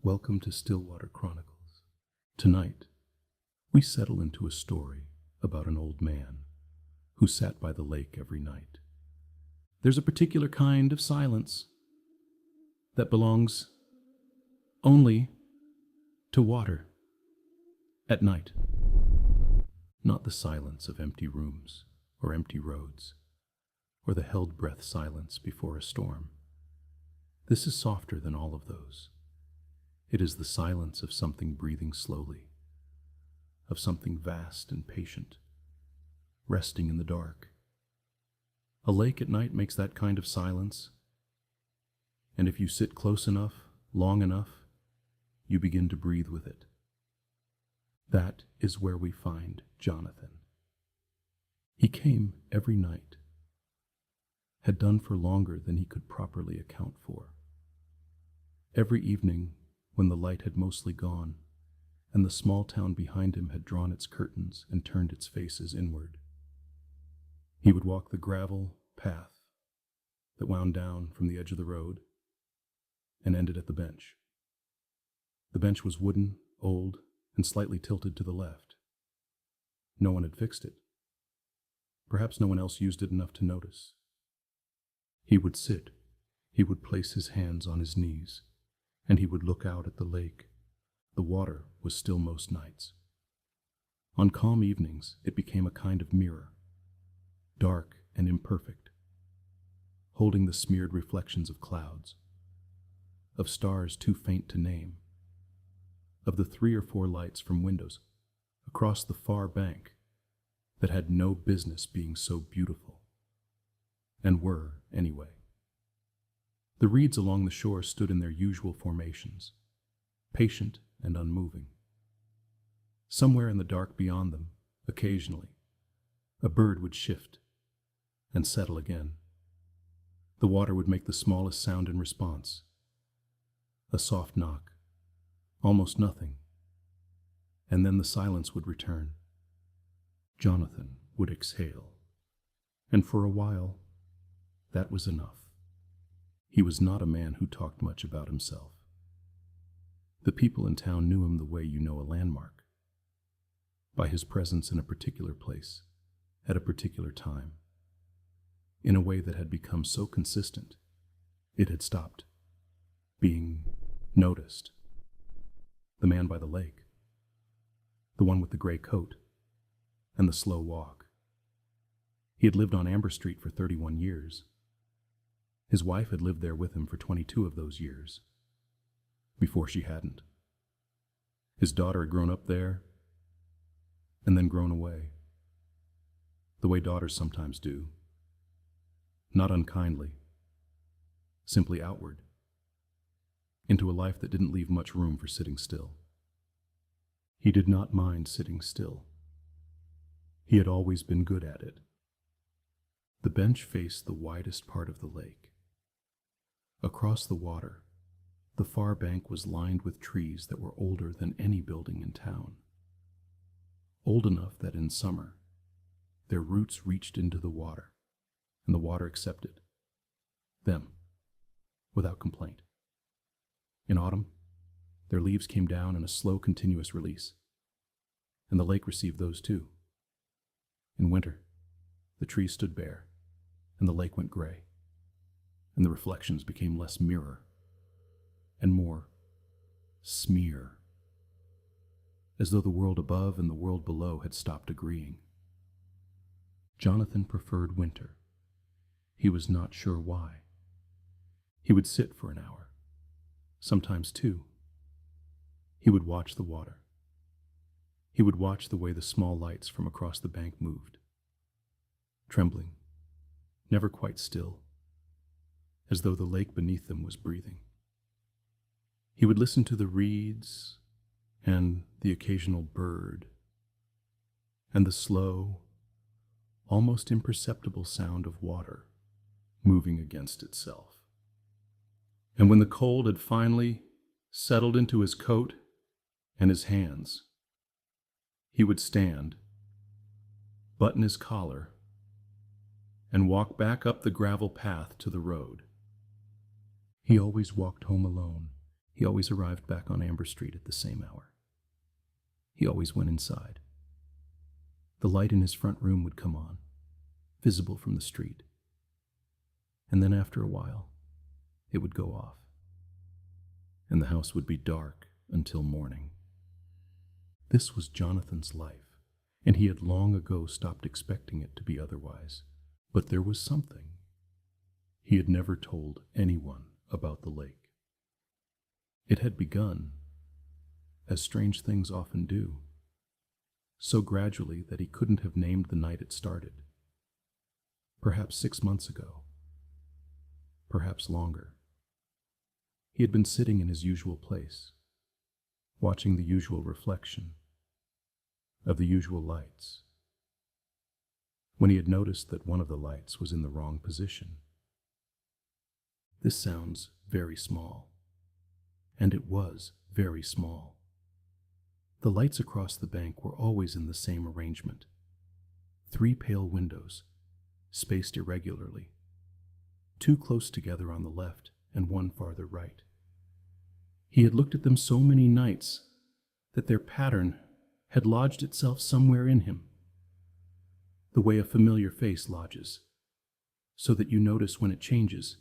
Welcome to Stillwater Chronicles. Tonight, we settle into a story about an old man who sat by the lake every night. There's a particular kind of silence that belongs only to water at night. Not the silence of empty rooms or empty roads, or the held breath silence before a storm. This is softer than all of those. It is the silence of something breathing slowly, of something vast and patient, resting in the dark. A lake at night makes that kind of silence, and if you sit close enough, long enough, you begin to breathe with it. That is where we find Jonathan. He came every night, had done for longer than he could properly account for. Every evening, when the light had mostly gone, and the small town behind him had drawn its curtains and turned its faces inward, he would walk the gravel path that wound down from the edge of the road and ended at the bench. The bench was wooden, old, and slightly tilted to the left. No one had fixed it. Perhaps no one else used it enough to notice. He would sit, he would place his hands on his knees, and he would look out at the lake. The water was still most nights. On calm evenings, it became a kind of mirror, dark and imperfect, holding the smeared reflections of clouds, of stars too faint to name, of the 3 or 4 lights from windows across the far bank that had no business being so beautiful, and were anyway. The reeds along the shore stood in their usual formations, patient and unmoving. Somewhere in the dark beyond them, occasionally, a bird would shift and settle again. The water would make the smallest sound in response. A soft knock, almost nothing, and then the silence would return. Jonathan would exhale, and for a while, that was enough. He was not a man who talked much about himself. The people in town knew him the way you know a landmark, by his presence in a particular place, at a particular time, in a way that had become so consistent, it had stopped being noticed. The man by the lake, the one with the gray coat and the slow walk. He had lived on Amber Street for 31 years. His wife had lived there with him for 22 of those years, before she hadn't. His daughter had grown up there, and then grown away, the way daughters sometimes do, not unkindly, simply outward, into a life that didn't leave much room for sitting still. He did not mind sitting still. He had always been good at it. The bench faced the widest part of the lake. Across the water, the far bank was lined with trees that were older than any building in town. Old enough that in summer, their roots reached into the water, and the water accepted them without complaint. In autumn, their leaves came down in a slow, continuous release, and the lake received those too. In winter, the trees stood bare, and the lake went gray, and the reflections became less mirror and more smear, as though the world above and the world below had stopped agreeing. Jonathan preferred winter. He was not sure why. He would sit for an hour, sometimes 2. He would watch the water. He would watch the way the small lights from across the bank moved, trembling, never quite still, as though the lake beneath them was breathing. He would listen to the reeds and the occasional bird and the slow, almost imperceptible sound of water moving against itself. And when the cold had finally settled into his coat and his hands, he would stand, button his collar, and walk back up the gravel path to the road. He always walked home alone, He always arrived back on Amber Street at the same hour. He always went inside. The light in his front room would come on, visible from the street. And then after a while, it would go off. And the house would be dark until morning. This was Jonathan's life, and he had long ago stopped expecting it to be otherwise. But there was something. He had never told anyone about the lake. It had begun, as strange things often do, so gradually that he couldn't have named the night it started. Perhaps 6 months ago. Perhaps longer. He had been sitting in his usual place, watching the usual reflection of the usual lights, when he had noticed that one of the lights was in the wrong position. This sounds very small, and it was very small. The lights across the bank were always in the same arrangement. 3 pale windows, spaced irregularly, 2 close together on the left and 1 farther right. He had looked at them so many nights that their pattern had lodged itself somewhere in him, the way a familiar face lodges, so that you notice when it changes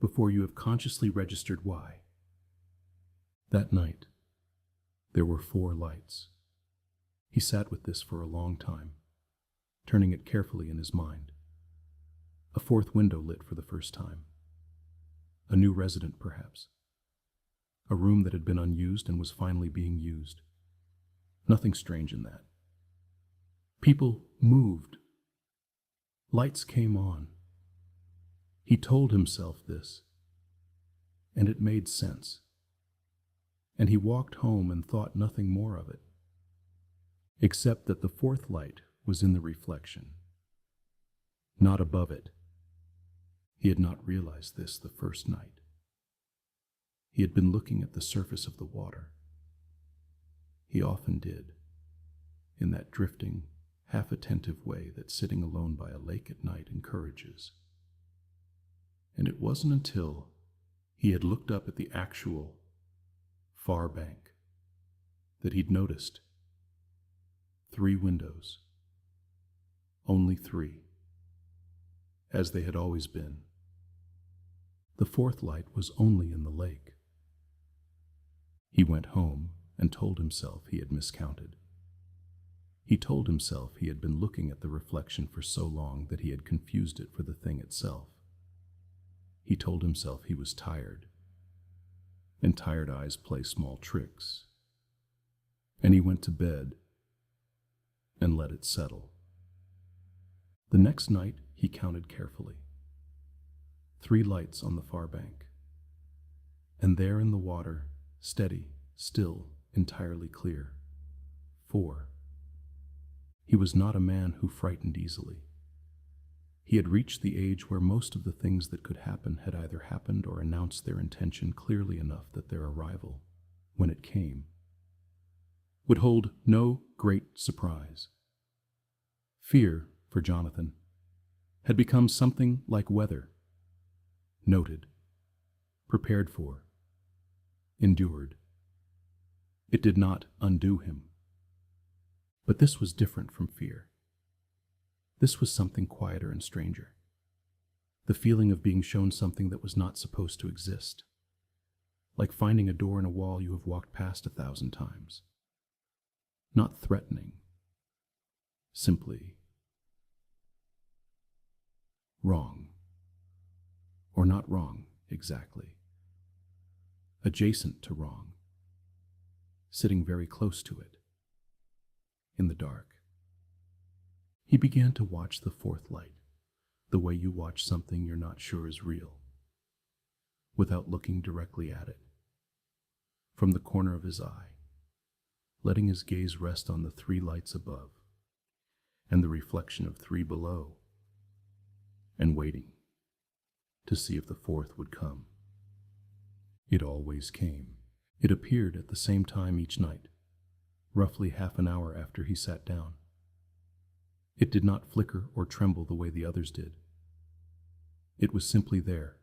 before you have consciously registered why. That night, there were 4 lights. He sat with this for a long time, turning it carefully in his mind. A 4th window lit for the first time. A new resident, perhaps. A room that had been unused and was finally being used. Nothing strange in that. People moved. Lights came on. He told himself this, and it made sense. And he walked home and thought nothing more of it, except that the 4th light was in the reflection, not above it. He had not realized this the first night. He had been looking at the surface of the water. He often did, in that drifting, half-attentive way that sitting alone by a lake at night encourages. And it wasn't until he had looked up at the actual far bank that he'd noticed 3 windows, only 3, as they had always been. The 4th light was only in the lake. He went home and told himself he had miscounted. He told himself he had been looking at the reflection for so long that he had confused it for the thing itself. He told himself he was tired, and tired eyes play small tricks. And he went to bed and let it settle. The next night he counted carefully. 3 lights on the far bank, and there in the water, steady, still, entirely clear, 4. He was not a man who frightened easily. He had reached the age where most of the things that could happen had either happened or announced their intention clearly enough that their arrival, when it came, would hold no great surprise. Fear, for Jonathan, had become something like weather, noted, prepared for, endured. It did not undo him. But this was different from fear. This was something quieter and stranger. The feeling of being shown something that was not supposed to exist. Like finding a door in a wall you have walked past 1,000 times. Not threatening. Simply wrong. Or not wrong, exactly. Adjacent to wrong. Sitting very close to it. In the dark. He began to watch the 4th light, the way you watch something you're not sure is real, without looking directly at it. From the corner of his eye, letting his gaze rest on the 3 lights above, and the reflection of 3 below, and waiting to see if the 4th would come. It always came. It appeared at the same time each night, roughly half an hour after he sat down. It did not flicker or tremble the way the others did. It was simply there,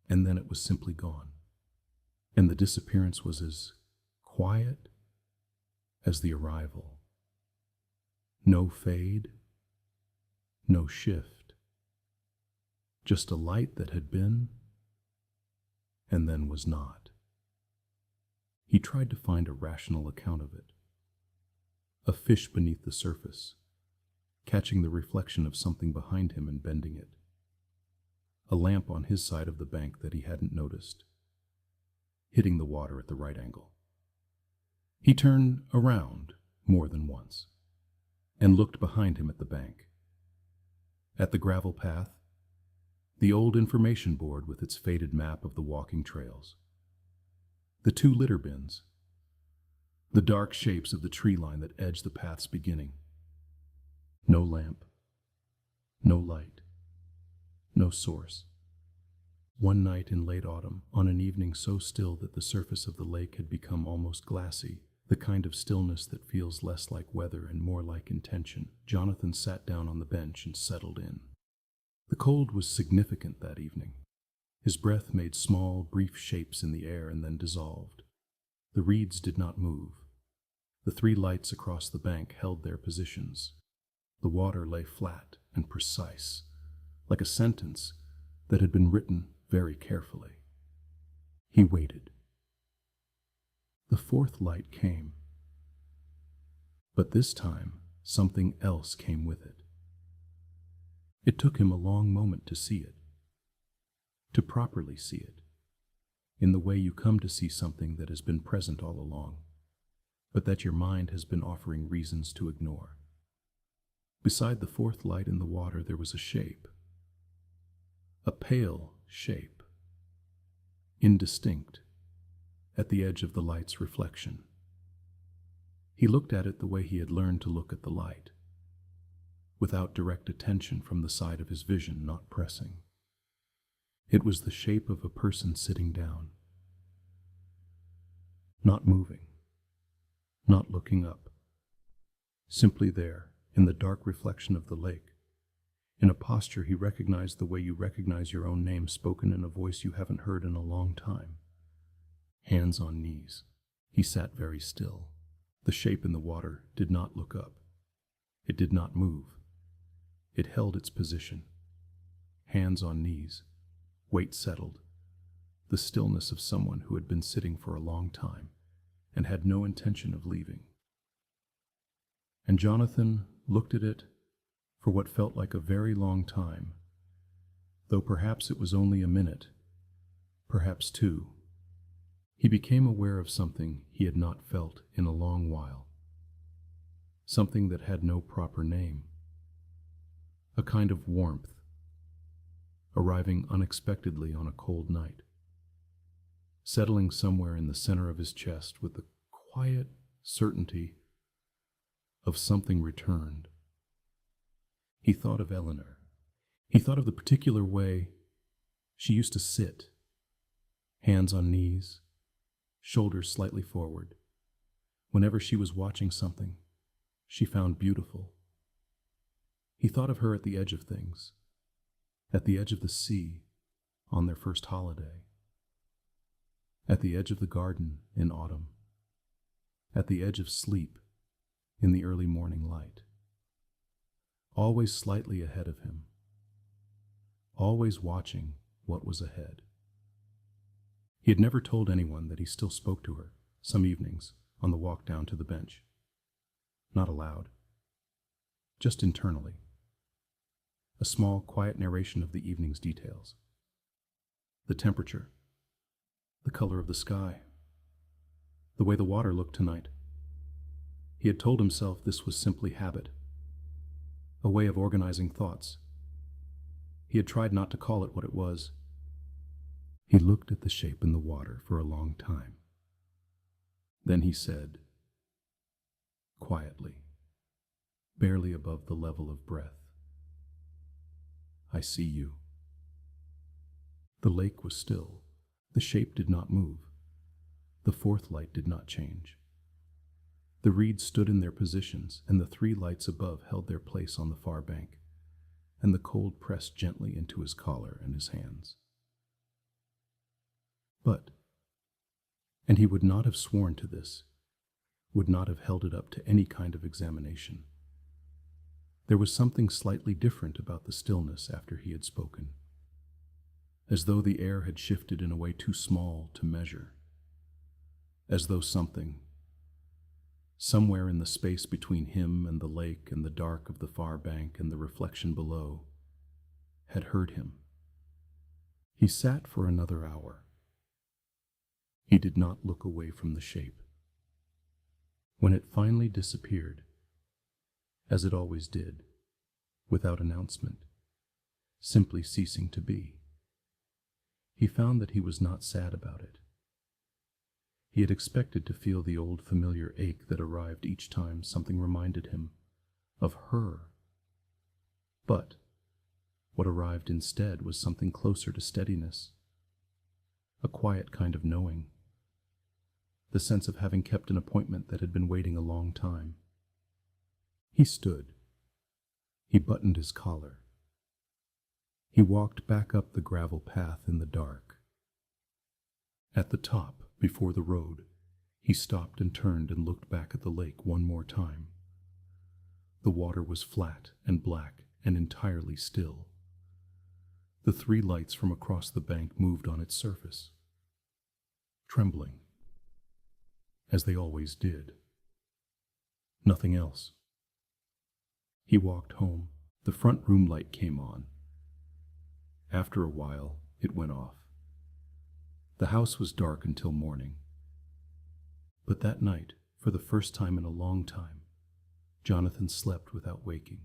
and then it was simply gone. and the disappearance was as quiet as the arrival. No fade, no shift, just a light that had been and then was not. He tried to find a rational account of it. A fish beneath the surface, catching the reflection of something behind him and bending it. A lamp on his side of the bank that he hadn't noticed, hitting the water at the right angle. He turned around more than once and looked behind him at the bank. At the gravel path, the old information board with its faded map of the walking trails. The 2 litter bins. The dark shapes of the tree line that edged the path's beginning. No lamp. No light. No source. One night in late autumn, on an evening so still that the surface of the lake had become almost glassy, the kind of stillness that feels less like weather and more like intention, Jonathan sat down on the bench and settled in. The cold was significant that evening. His breath made small, brief shapes in the air and then dissolved. The reeds did not move. The 3 lights across the bank held their positions. The water lay flat and precise, like a sentence that had been written very carefully. He waited. The 4th light came. But this time, something else came with it. It took him a long moment to see it, to properly see it, in the way you come to see something that has been present all along, but that your mind has been offering reasons to ignore. Beside the 4th light in the water there was a shape, a pale shape, indistinct, at the edge of the light's reflection. He looked at it the way he had learned to look at the light, without direct attention from the side of his vision, not pressing. It was the shape of a person sitting down, not moving, not looking up, simply there in the dark reflection of the lake, in a posture he recognized the way you recognize your own name spoken in a voice you haven't heard in a long time. Hands on knees, he sat very still. The shape in the water did not look up. It did not move. It held its position. Hands on knees, weight settled, the stillness of someone who had been sitting for a long time and had no intention of leaving. And Jonathan looked at it for what felt like a very long time, though perhaps it was only a minute, perhaps 2. He became aware of something he had not felt in a long while, something that had no proper name, a kind of warmth, arriving unexpectedly on a cold night, settling somewhere in the center of his chest with the quiet certainty of something returned. He thought of Eleanor. He thought of the particular way she used to sit, hands on knees, shoulders slightly forward, whenever she was watching something she found beautiful. He thought of her at the edge of things, at the edge of the sea on their first holiday, at the edge of the garden in autumn, at the edge of sleep in the early morning light, always slightly ahead of him, always watching what was ahead. He had never told anyone that he still spoke to her some evenings on the walk down to the bench. Not aloud, just internally. A small, quiet narration of the evening's details. The temperature, the color of the sky, the way the water looked tonight. He had told himself this was simply habit, a way of organizing thoughts. He had tried not to call it what it was. He looked at the shape in the water for a long time. Then he said, quietly, barely above the level of breath, "I see you." The lake was still. The shape did not move. The 4th light did not change. The reeds stood in their positions, and the 3 lights above held their place on the far bank, and the cold pressed gently into his collar and his hands. But And he would not have sworn to this, would not have held it up to any kind of examination. There was something slightly different about the stillness after he had spoken, as though the air had shifted in a way too small to measure, as though something, somewhere in the space between him and the lake and the dark of the far bank and the reflection below, had heard him. He sat for another hour. He did not look away from the shape. When it finally disappeared, as it always did, without announcement, simply ceasing to be, he found that he was not sad about it. He had expected to feel the old familiar ache that arrived each time something reminded him of her. But what arrived instead was something closer to steadiness, a quiet kind of knowing, the sense of having kept an appointment that had been waiting a long time. He stood. He buttoned his collar. He walked back up the gravel path in the dark. At the top, before the road, he stopped and turned and looked back at the lake one more time. The water was flat and black and entirely still. The 3 lights from across the bank moved on its surface, trembling, as they always did. Nothing else. He walked home. The front room light came on. After a while, it went off. The house was dark until morning. But that night, for the first time in a long time, Jonathan slept without waking.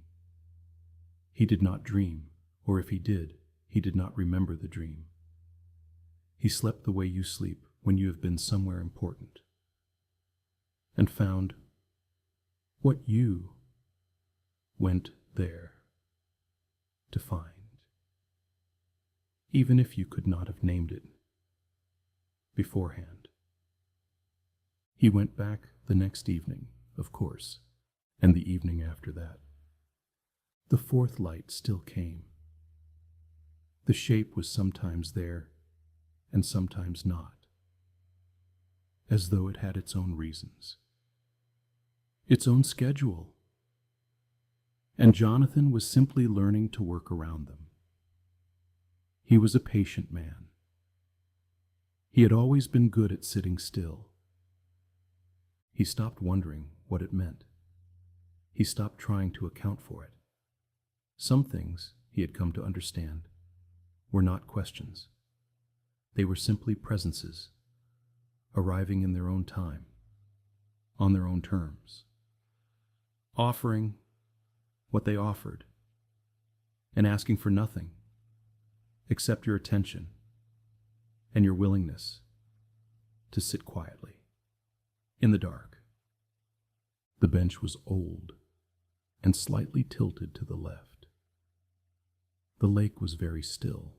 He did not dream, or if he did not remember the dream. He slept the way you sleep when you have been somewhere important, and found what you went there to find, even if you could not have named it beforehand. He went back the next evening, of course, and the evening after that. The 4th light still came. The shape was sometimes there and sometimes not, as though it had its own reasons, its own schedule. And Jonathan was simply learning to work around them. He was a patient man. He had always been good at sitting still. He stopped wondering what it meant. He stopped trying to account for it. Some things, he had come to understand, were not questions. They were simply presences, arriving in their own time, on their own terms, offering what they offered, and asking for nothing except your attention and your willingness to sit quietly in the dark. The bench was old and slightly tilted to the left. The lake was very still.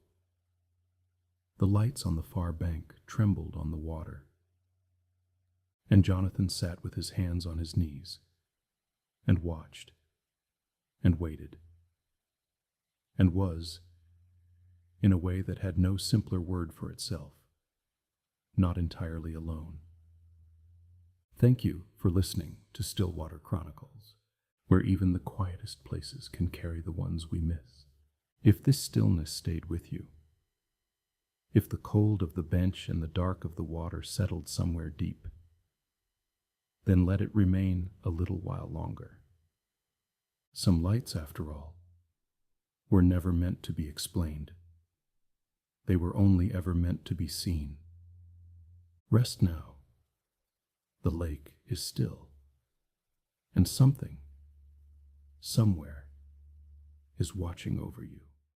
The lights on the far bank trembled on the water, and Jonathan sat with his hands on his knees and watched and waited, and was, in a way that had no simpler word for itself, not entirely alone. Thank you for listening to Stillwater Chronicles, where even the quietest places can carry the ones we miss. If this stillness stayed with you, if the cold of the bench and the dark of the water settled somewhere deep, then let it remain a little while longer. Some lights, after all, were never meant to be explained. They were only ever meant to be seen. Rest now. The lake is still, and something, somewhere, is watching over you.